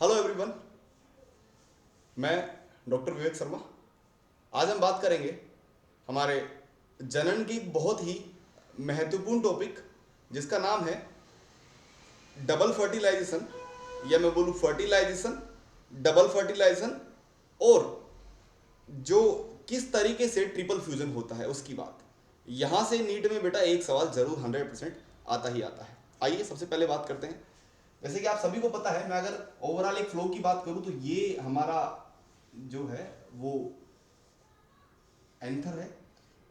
Hello everyone, मैं doctor Vivek Sharma. आज हम बात करेंगे हमारे जनन की बहुत ही महत्वपूर्ण टॉपिक जिसका नाम है डबल फर्टिलाइजेशन, या मैं बोलूँ फर्टिलाइजेशन, डबल फर्टिलाइजेशन, और जो किस तरीके से ट्रिपल फ्यूजन होता है उसकी बात। यहाँ से नीट में बेटा एक सवाल जरूर 100% आता ही आता है। आइए सबसे पहले बात करते हैं। जैसे कि आप सभी को पता है, मैं अगर ओवरऑल एक फ्लो की बात करूं तो ये हमारा जो है वो एंथर है।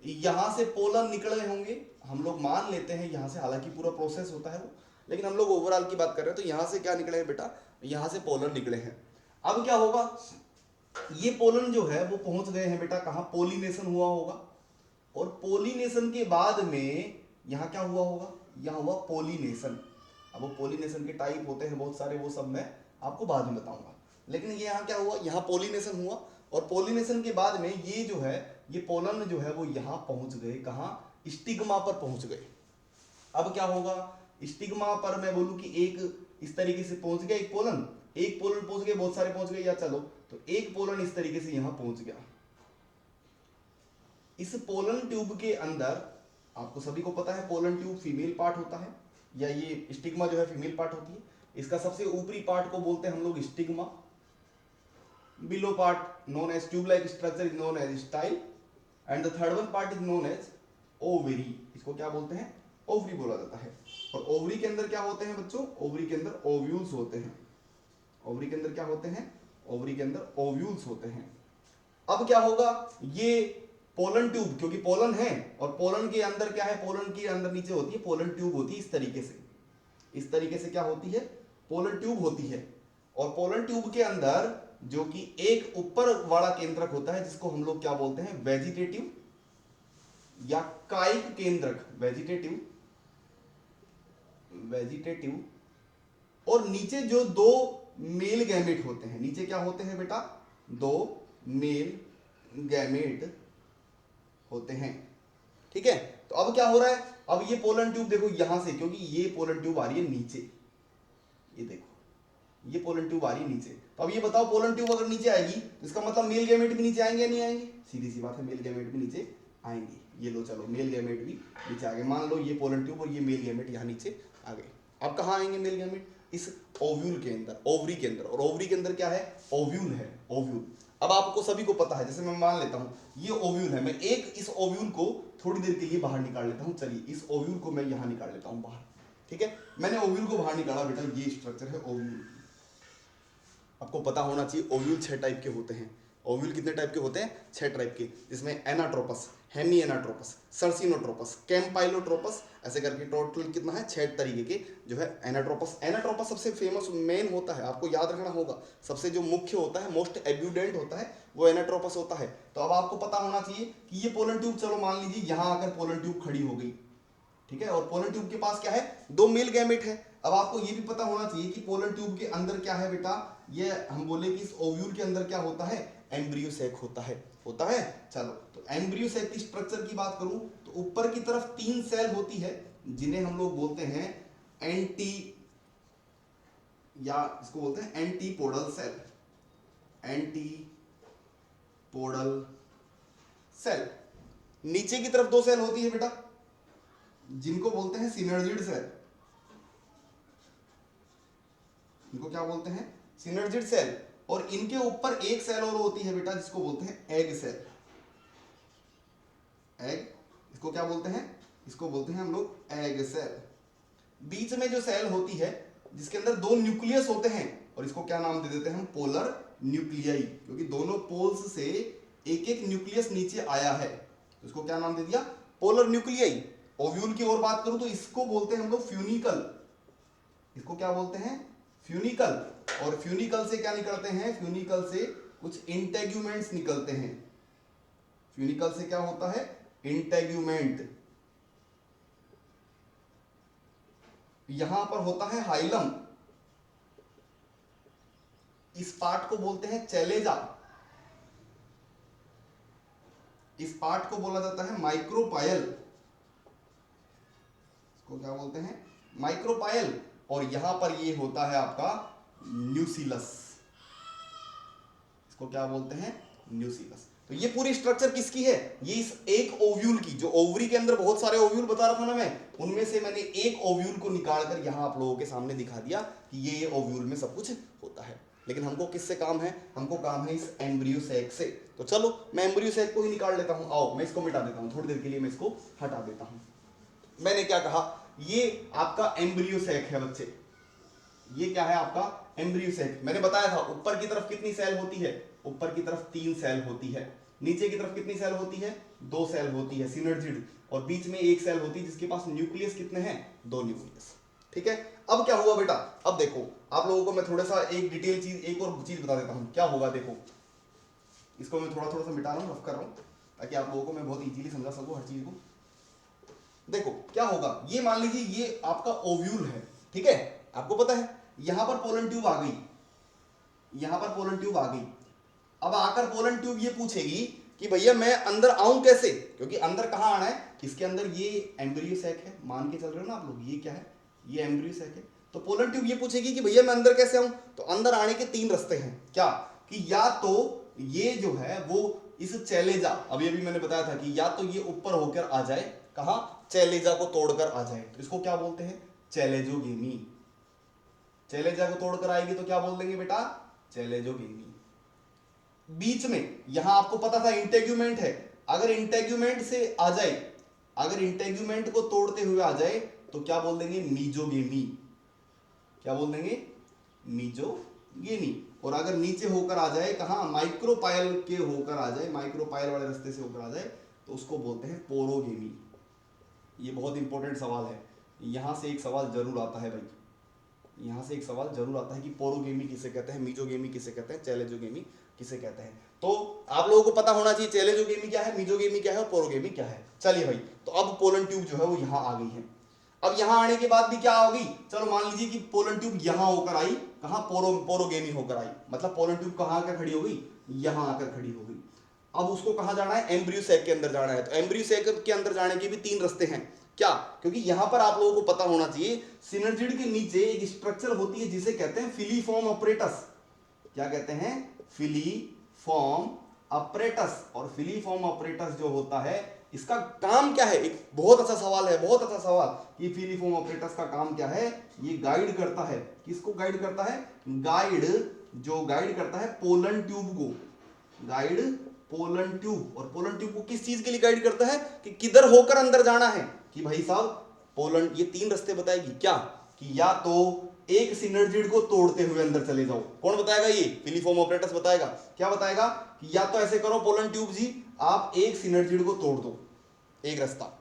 यहां से पोलन निकले होंगे, हम लोग मान लेते हैं यहां से, हालांकि पूरा प्रोसेस होता है वो, लेकिन हम लोग ओवरऑल की बात कर रहे हैं। तो यहां से क्या निकले हैं बेटा, यहां से पोलन निकले हैं। अब क्या होगा, ये पोलन जो है वो पहुंच गए हैं बेटा कहां, पोलिनेशन हुआ होगा, और पोलिनेशन के बाद में यहां क्या हुआ होगा, यहां हुआ पोलिनेशन। अब वो पोलिनेशन के टाइप होते हैं बहुत सारे, वो सब मैं आपको बाद में बताऊंगा। लेकिन ये यहाँ क्या हुआ, यहाँ पोलिनेशन हुआ, और पोलिनेशन के बाद में ये जो है, ये पोलन जो है वो यहाँ पहुंच गए कहाँ, स्टिग्मा पर पहुंच गए। अब क्या होगा, स्टिग्मा पर मैं बोलूं कि एक इस तरीके से पहुंच गया, एक पोलन पहुंच गए, बहुत सारे पहुंच गए, या चलो तो एक पोलन इस तरीके से यहां पहुंच गया। इस पोलन ट्यूब के अंदर आपको सभी को पता है पोलन ट्यूब फीमेल पार्ट होता है, या ये स्टिग्मा जो है फीमेल पार्ट होती है। इसका सबसे ऊपरी पार्ट को बोलते हैं हम लोग stigma. Below part known as tube like structure is known as style, and the third one part is known as ovary. इसको क्या बोलते हैं, ओवरी बोला जाता है। और ओवरी के अंदर क्या होते हैं बच्चों, ओवरी के अंदर ओव्यूल्स होते हैं। ओवरी के अंदर क्या होते हैं, ओवरी के अंदर ओव्यूल्स होते हैं। अब क्या होगा, ये पोलन ट्यूब, क्योंकि पोलन है और पोलन के अंदर क्या है, पोलन के अंदर नीचे होती है पोलन ट्यूब होती है, इस तरीके से, इस तरीके से क्या होती है, पोलन ट्यूब होती है। और पोलन ट्यूब के अंदर जो कि एक ऊपर वाला केंद्रक होता है जिसको हम लोग क्या बोलते हैं, वेजिटेटिव या कायिक केंद्रक, वेजिटेटिव, वेजिटेटिव। और नीचे जो दो मेल गैमेट होते हैं, नीचे क्या होते हैं बेटा, दो मेल गैमेट होते हैं। ठीक है, तो अब क्या हो रहा है, अब ये पोलन ट्यूब देखो यहां से, क्योंकि ये पोलन ट्यूब आ रही है नीचे, ये देखो ये पोलन ट्यूब आ रही है नीचे। तो अब ये बताओ, पोलन ट्यूब अगर नीचे आएगी तो इसका मतलब मेल गैमेट भी नीचे आएंगे या नहीं आएंगे, सीधी सी बात है, मेल गैमेट भी नीचे आएंगे। ये लो चलो, मेल गैमेट भी नीचे आ गए। मान लो ये पोलन ट्यूब और ये मेल गैमेट यहाँ नीचे आ गए। अब कहाँ आएंगे मेल गैमेट, इस ओव्यूल के अंदर, ओवरी के अंदर। और ओवरी के अंदर क्या है, ओव्यूल है, ओव्यूल। अब आपको सभी को पता है, जैसे मैं मान लेता हूं ये ओव्यूल है, मैं एक इस ओव्यूल को थोड़ी देर के लिए बाहर निकाल लेता हूं। चलिए इस ओव्यूल को मैं यहां निकाल लेता हूं बाहर। ठीक है, मैंने ओव्यूल को बाहर निकाला बेटा, ये स्ट्रक्चर है ओव्यूल। आपको पता होना चाहिए ओव्यूल 6 टाइप के होते हैं। ओव्यूल कितने टाइप के होते हैं, 6 टाइप के, जिसमें एनाट्रोपस, हेमी एनाट्रोपस, सर्सिनोट्रोपस, कैम्पाइलोट्रोपस, ऐसे करके टोटल कितना है, 6 तरीके के जो है एनाट्रोपस। एनाट्रोपस सबसे फेमस मेन होता है, आपको याद रखना होगा, सबसे जो मुख्य होता है, मोस्ट एब्यूडेंट होता है, वो एनाट्रोपस होता है। तो अब आपको पता होना चाहिए कि ये पोलन ट्यूब, चलो मान लीजिए यहां आकर पोलन ट्यूब खड़ी हो गई। ठीक है, और पोलन ट्यूब के पास क्या है, दो मेल गैमेट है। अब आपको ये भी पता होना चाहिए कि पोलन ट्यूब के अंदर क्या है बेटा, ये हम बोले कि इस ओव्यूल के अंदर क्या होता है, एम्ब्रियो सैक होता है, होता है। चलो तो एम्ब्रियो सैक की स्ट्रक्चर की बात करूं तो ऊपर की तरफ 3 सेल होती है जिन्हें हम लोग बोलते हैं एंटी, या इसको बोलते हैं एंटीपोडल सेल, एंटीपोडल सेल। नीचे की तरफ 2 सेल होती है बेटा जिनको बोलते हैं सिनर्जिड सेल। इनको क्या बोलते हैं, सिनर्जिड सेल। और इनके ऊपर एक सेल और होती है बेटा जिसको बोलते हैं एग सेल। एग, इसको क्या बोलते हैं, इसको बोलते हैं हम लोग एग सेल। बीच में जो सेल होती है जिसके अंदर 2 न्यूक्लियस होते हैं, और इसको क्या नाम दे देते हैं हम, पोलर न्यूक्लियाई, क्योंकि दोनों पोल्स से एक एक न्यूक्लियस नीचे आया है, तो इसको क्या नाम दे दिया, पोलर न्यूक्लियाई। ओव्यूल की ओर बात करूं तो इसको बोलते हैं हम लोग फ्यूनिकल। इसको क्या बोलते हैं, फ्यूनिकल। और फ्यूनिकल से क्या निकलते हैं, फ्यूनिकल से कुछ इंटेग्यूमेंट्स निकलते हैं। फ्यूनिकल से क्या होता है, इंटेग्यूमेंट। यहां पर होता है हाइलम, इस पार्ट को बोलते हैं चैलेजा, इस पार्ट को बोला जाता है माइक्रोपायल, इसको क्या बोलते हैं, माइक्रोपायल। और यहां पर ये होता है आपका न्यूसीलस। इसको क्या बोलते हैं? न्यूसीलस। तो ये पूरी स्ट्रक्चर किसकी है? ये इस एक ओव्यूल की, जो ओवरी के अंदर बहुत सारे ओव्यूल बता रहा था ना मैं, उनमें से मैंने एक ओव्यूल को निकालकर यहां आप लोगों के सामने दिखा दिया कि ये ओव्यूल में सब कुछ होता है। लेकिन हमको किससे काम है? हमको काम है इस एम्ब्रियो सैक से। तो चलो मैं एम्ब्रियो सैक को ही निकाल लेता हूं। आओ मैं इसको मिटा देता हूं, थोड़ी देर के लिए मैं इसको हटा देता हूं। मैंने क्या कहा? ये आपका एम्ब्रियो सैक है बच्चे। ये क्या है? आपका एम्ब्रियो सैक। मैंने बताया था ऊपर की तरफ कितनी सेल होती है? ऊपर की तरफ 3 सेल होती है। नीचे की तरफ कितनी सेल होती है? 2 सेल होती है सिनर्जिड। और बीच में एक सेल होती है जिसके पास न्यूक्लियस कितने हैं? 2 न्यूक्लियस। ठीक है। अब क्या हुआ बेटा? अब देखो आप लोगों को मैं थोड़ा सा एक डिटेल चीज, एक और चीज बता देता हूं क्या होगा। देखो इसको मैं थोड़ा थोड़ा सा मिटा रहा हूं, रफ कर रहा हूं, ताकि आप लोगों को मैं बहुत इजीली समझा सकूं हर चीज को। देखो क्या होगा, ये मान लीजिए ये आपका ओव्यूल है, ठीक है। आपको पता है यहां पर पोलन ट्यूब आ गई, यहां पर पोलन ट्यूब आ गई। अब आकर पोलन ट्यूब ये पूछेगी कि भैया मैं अंदर आऊं कैसे, क्योंकि अंदर कहां आना है? इसके अंदर ये एम्ब्रियो सैक है, मान के चल रहे हो ना आप लोग, ये क्या है? ये एम्ब्रियो सैक है। तो पोलन ट्यूब ये पूछेगी कि भैया मैं अंदर कैसे आऊं? तो अंदर आने के 3 रास्ते हैं। क्या? कि या तो ये जो है वो इस चैलेजा, अभी अभी मैंने बताया था कि या तो ये ऊपर होकर आ जाए, कहां? चैलेजा को तोड़कर आ जाए, तो इसको क्या बोलते हैं? चैलेजोगेमी। चैलेजा को तोड़कर आएगी तो क्या बोल देंगे बेटा? चैलेजोगेमी। बीच में यहां आपको पता था इंटेग्यूमेंट है, अगर इंटेग्यूमेंट से आ जाए, अगर इंटेग्यूमेंट को तोड़ते हुए आ जाए तो क्या बोल देंगे? मीजोगेमी। क्या बोल देंगे? मीजोगेमी। और अगर नीचे होकर आ जाए, कहां? माइक्रोपाइल के होकर आ जाए, माइक्रोपाइल वाले रास्ते से होकर आ जाए, तो उसको बोलते हैं पोरोगेमी। ये बहुत इंपॉर्टेंट सवाल है, यहां से एक सवाल जरूर आता है भाई, यहां से एक सवाल जरूर आता है कि पोरोगेमी किसे कहते हैं, मीजोगेमी किसे कहते हैं, चैलेजोगेमी किसे कहते हैं। तो आप लोगों को पता होना चाहिए चैलेजोगेमी क्या है, मीजोगेमी क्या है और पोरोगेमी क्या है। चलिए भाई, तो अब पोलन ट्यूब जो है वो यहां आ गई है। अब यहां आने के बाद भी क्या होगी? चलो मान लीजिए कि पोलन ट्यूब यहां होकर आई, कहां? पोरोगेमी होकर आई, मतलब पोलन ट्यूब कहां आकर खड़ी हो गई? यहां आकर खड़ी हो गई। अब उसको कहां जाना है? एम्ब्रियो सैक के अंदर जाना है। तो एम्ब्रियो सैक के अंदर जाने के भी 3 रास्ते हैं। क्या? क्योंकि यहां पर आप लोगों को पता होना चाहिए सिनर्जिड के नीचे एक स्ट्रक्चर होती है जिसे कहते हैं फिलीफॉर्म अपरेटस। क्या कहते हैं? Filiform apparatus. और फिलीफॉर्म अपरेटस जो होता है, इसका काम क्या है? एक बहुत अच्छा सवाल है, बहुत अच्छा सवाल कि फिलीफॉर्म अपरेटस का काम क्या है? ये गाइड करता है, किसको गाइड करता है? गाइड करता है पोलन ट्यूब को, गाइड पोलन ट्यूब। और पोलन ट्यूब को किस चीज के लिए गाइड करता है? कि किधर होकर अंदर जाना है, कि भाई साहब पोलन, ये 3 रास्ते बताएगी। क्या? कि या तो एक सिनर्जिड को तोड़ते हुए अंदर चले जाओ। कौन बताएगा? ये फिलीफॉर्म ऑपरेटस बताएगा। क्या बताएगा? कि या तो ऐसे करो पोलन ट्यूब जी, आप एक सिनर्जिड को तोड़ दो, एक रास्ता।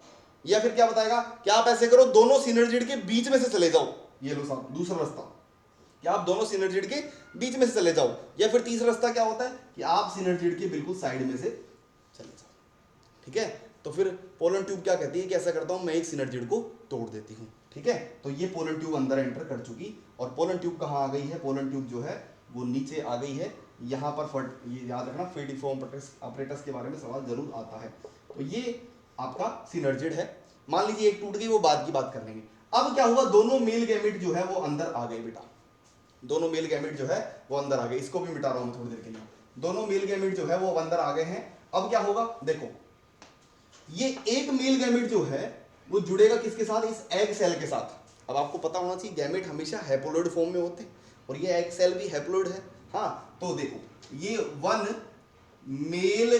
या फिर क्या बताएगा? कि आप ऐसे करो, दोनों सिनर्जिड के बीच में से चले जाओ। ये लो साहब दूसरा रास्ता, कि आप दोनों सिनर्जिड के बीच में से चले जाओ। या फिर तीसरा रास्ता क्या होता है? कि आप सिनर्जिड के बिल्कुल साइड में से चले जाओ। ठीक है। तो फिर पोलन ट्यूब क्या कहती है कि ऐसा करता हूं मैं, एक सिनर्जिड को तोड़ देती हूं। ठीक है। तो ये पोलन ट्यूब अंदर एंटर कर चुकी। और पोलन ट्यूब कहां आ गई है? पोलन ट्यूब जो है वो नीचे आ गई है। यहां पर ये याद रखना, फिलीफॉर्म अपरेटस के बारे में सवाल जरूर आता है। तो ये आपका सिनर्जिड है। मान लीजिए एक टूट गई, वो बाद की बात कर लेंगे। अब क्या हुआ? दोनों मेल गैमेट जो है वो अंदर आ गए बेटा, दोनों मेल गैमेट जो है वो अंदर आ गए। इसको भी मिटा रहा हूं थोड़ी देर के लिए। दोनों मेल गैमेट जो है वो अंदर आ गए हैं। अब क्या होगा? देखो ये एक मेल गैमेट जो है वो जुड़ेगा किसके साथ? इस एग सेल के साथ। अब आपको पता होना चाहिए गैमेट हमेशा हैप्लोइड फॉर्म में होते हैं, और ये एग सेल भी हैप्लोइड है। हाँ, तो देखो ये वन मेल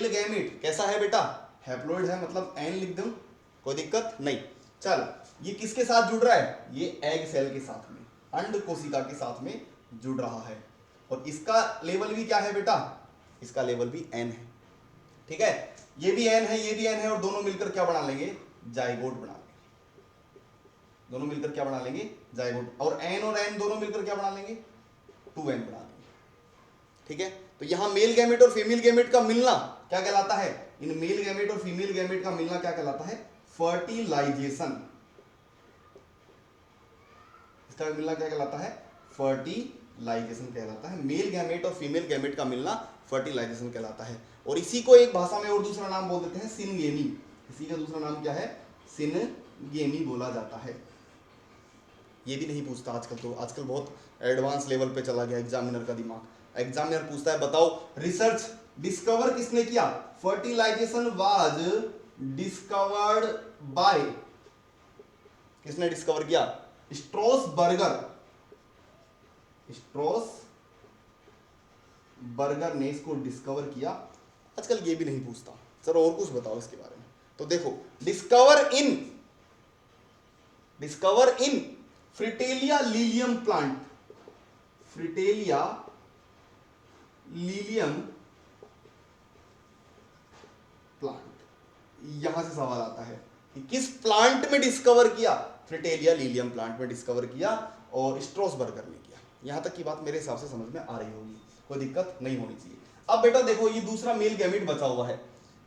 गैमेट कैसा है बेटा? हैप्लोइड है, मतलब एन लिख दूं, कोई दिक्कत नहीं। चल ये किसके साथ जुड़ रहा है? ये एग सेल के साथ में, अंड कोशिका के साथ में जुड़ रहा है। और इसका लेवल भी क्या है बेटा? इसका लेवल भी एन है। ठीक है, ये भी एन है, ये भी एन है, और दोनों मिलकर क्या बना लेंगे? जाइगोट बना लेंगे। दोनों मिलकर क्या बना लेंगे? जाइगोट। और एन दोनों मिलकर क्या बना लेंगे? 2n बना लेंगे। ठीक है। तो यहां मेल गैमेट और फीमेल गैमेट का मिलना क्या कहलाता है? इन मेल गैमेट और फीमेल गैमेट का मिलना क्या कहलाता है? फर्टिलाइजेशन। इसका मिलना क्या कहलाता है? फर्टिलाइजेशन कहलाता है। मेल गैमेट और फीमेल गैमेट का मिलना फर्टिलाइजेशन कहलाता है। और इसी को एक भाषा में और दूसरा नाम बोल देते हैं सिनगेमी। इसी का दूसरा नाम क्या है? सिनगेमी बोला जाता है। ये भी नहीं पूछता आजकल, तो आजकल बहुत एडवांस लेवल पे चला गया एग्जामिनर का दिमाग। एग्जामिनर पूछता है बताओ रिसर्च डिस्कवर किसने किया, फर्टिलाइजेशन वाज डिस्कवर्ड बाय, किसने डिस्कवर किया, स्ट्रॉसबर्गर, स्ट्रॉसबर्गर ने इसको डिस्कवर किया। आजकल ये भी नहीं पूछता। सर और कुछ बताओ इसके बारे में। तो देखो discover in Fritillaria lilium plant, Fritillaria lilium plant, यहां से सवाल आता है कि किस प्लांट में डिस्कवर किया, फ्रिटेलिया लीलियम प्लांट में डिस्कवर किया और स्ट्रॉसबर्गर ने किया। यहां तक की बात मेरे हिसाब से समझ में आ रही होगी, कोई दिक्कत नहीं होनी चाहिए। अब बेटा देखो ये दूसरा मेल गैमेट बचा हुआ है,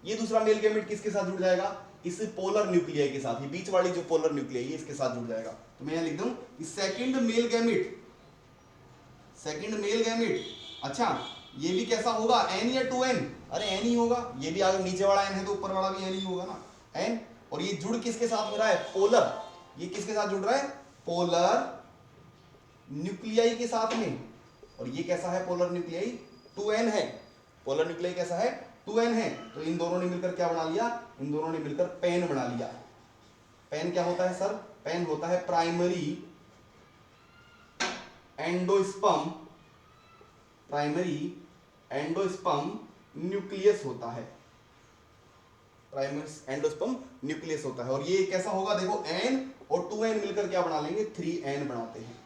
ये दूसरा मेल गैमेट किसके साथ जुड़ जाएगा, इस पोलर न्यूक्लियाई के साथ, ये बीच वाली जो पोलर न्यूक्लियाई है इसके साथ जुड़ जाएगा। तो मैं यहां लिख दूं सेकंड मेल गैमेट, अच्छा ये भी कैसा होगा, n या 2n, अरे n ही होगा, ये भी अगर नीचे वाला n है तो ऊपर वाला भी n ही होगा ना, n। और ये जुड़ किसके साथ हो रहा है, पोलर, ये किसके साथ जुड़ रहा है, पोलर न्यूक्लियाई के साथ में। और ये कैसा है पोलर न्यूक्लियाई, 2n है, पोलर न्यूक्लियाई कैसा है, 2n है। तो इन दोनों ने मिलकर क्या बना लिया, इन दोनों ने मिलकर पेन बना लिया। पेन क्या होता है सर, पेन होता है प्राइमरी एंडोस्पर्म न्यूक्लियस होता है, प्राइमरी एंडोस्पर्म न्यूक्लियस होता है। और ये कैसा होगा, देखो n और 2n मिलकर क्या बना लेंगे, 3n बनाते हैं,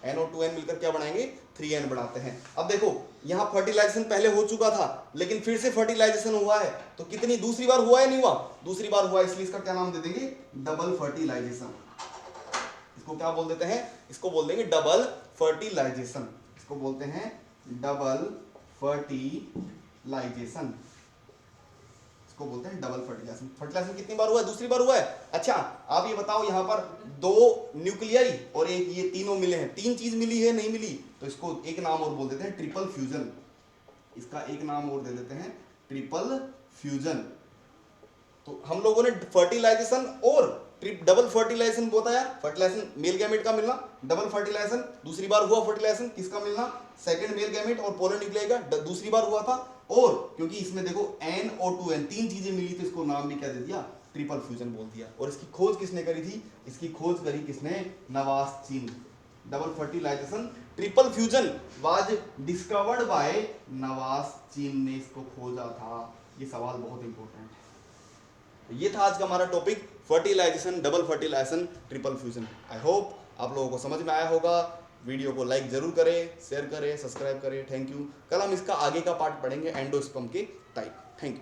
n और 2n मिलकर क्या बनाएंगे, 3n बनाते हैं। अब देखो यहां फर्टिलाइजेशन पहले हो चुका था, लेकिन फिर से फर्टिलाइजेशन हुआ है, तो कितनी दूसरी बार हुआ है, नहीं हुआ, दूसरी बार हुआ, इसलिए इसका क्या नाम दे देंगे, डबल फर्टिलाइजेशन। इसको क्या बोल देते हैं, इसको बोल देंगे डबल फर्टिलाइजेशन, इसको बोलते हैं डबल फर्टिलाइजेशन, इसको बोलते हैं डबल फर्टिलाइजेशन। फर्टिलाइजेशन कितनी बार हुआ है, दूसरी बार हुआ है। अच्छा आप ये बताओ यहां पर 2 न्यूक्लियाई और एक ये तीनों मिले हैं, 3 चीज मिली है, नहीं मिली, तो इसको एक नाम और बोल देते हैं ट्रिपल फ्यूजन, इसका एक नाम और दे देते हैं ट्रिपल फ्यूजन। तो हम लोगों ने फर्टिलाइजेशन और डबल फर्टिलाइजेशन बताया, फर्टिलाइजेशन मेल गैमेट का मिलना, डबल फर्टिलाइजेशन दूसरी बार हुआ, फर्टिलाइजेशन किसका मिलना, सेकंड मेल गैमेट और पोलर न्यूक्लियाई का दूसरी बार हुआ था। और क्योंकि इसमें देखो n और 2n 3 चीजें मिली, तो इसको नाम भी क्या दे दिया, ट्रिपल फ्यूजन बोल दिया। और इसकी खोज किसने करी थी, इसकी खोज करी किसने, Nawaschin. Double fertilisation triple fusion was discovered by Nawaschin ने इसको खोजा था। ये सवाल बहुत इंपॉर्टेंट है। ये था आज का हमारा topic, fertilisation, double fertilisation, triple fusion. I hope आप लोगों को समझ में आया होगा। वीडियो को लाइक जरूर करें, शेयर करें, सब्सक्राइब करें। Thank you. कल हम इसका आगे का पार्ट पढ़ेंगे, एंडोस्पर्म के टाइप। Thank you.